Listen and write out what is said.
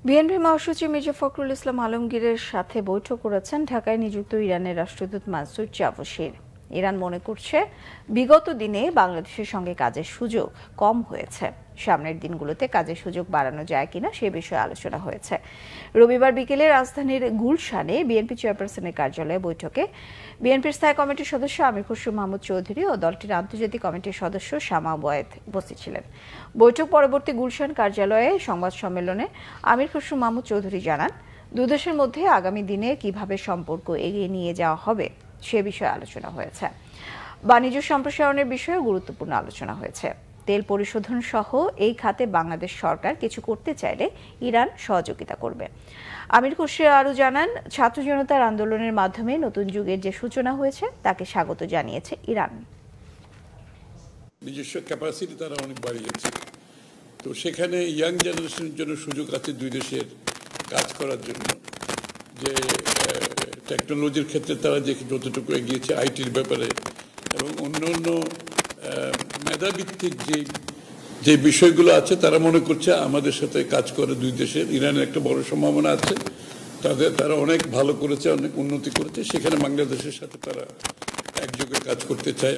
BNP মহাসচিব মির্জা ফখরুল ইসলাম আলমগীরের সাথে বৈঠক করেছেন ঢাকায় নিযুক্ত ইরানের রাষ্ট্রদূত মাসুদ চাভশির। ইরান মনে করছে বিগত দিনে বাংলাদেশের সঙ্গে কাজের সুযোগ কম হয়েছে, সামনের দিনগুলোতে কাজের সুযোগ বাড়ানো যায় কিনা সে বিষয়ে আলোচনা হয়েছে। রবিবার বিকেলে রাজধানীর গুলশানে বিএনপি চেয়ারপারসনের কার্যালয়ে বৈঠকে বিএনপির স্থায়ী কমিটির সদস্য আমির খসরু মাহমুদ চৌধুরী ও দলটির আন্তর্জাতিক কমিটির সদস্য শামা ওয়ায়েদ উপস্থিত ছিলেন। বৈঠক পরবর্তী গুলশান কার্যালয়ে সংবাদ সম্মেলনে আমির খসরু মাহমুদ চৌধুরী জানান, দুদেশের মধ্যে আগামী দিনে কিভাবে সম্পর্ক এগিয়ে নিয়ে যাওয়া হবে সে বিষয়ে আলোচনা হয়েছে। বাণিজ্য সম্প্রসারণের বিষয়ে গুরুত্বপূর্ণ আলোচনা হয়েছে। তেল পরিশোধন সহ এই খাতে বাংলাদেশ সরকার কিছু করতে চাইলে ইরান সহযোগিতা করবে। আমির খসরু আরও জানান, ছাত্র জনতার আন্দোলনের মাধ্যমে নতুন যুগের যে সূচনা হয়েছে তাকে স্বাগত জানিয়েছে ইরান। নিজস্ব ক্যাপাসিটি তারা অনেক বাড়িয়েছে, তো সেখানে ইয়াং জেনারেশনের জন্য সুযোগ আছে দুই দেশের কাজ করার জন্য। যে টেকনোলজির ক্ষেত্রে তারা যে যতটুকু এগিয়েছে আইটির ব্যাপারে এবং অন্য অন্য মেধাভিত্তিক যে বিষয়গুলো আছে, তারা মনে করছে আমাদের সাথে কাজ করে দুই দেশের। ইরানের একটা বড় সম্ভাবনা আছে, তারা অনেক ভালো করেছে, অনেক উন্নতি করেছে, সেখানে বাংলাদেশের সাথে তারা একযোগে কাজ করতে চায়।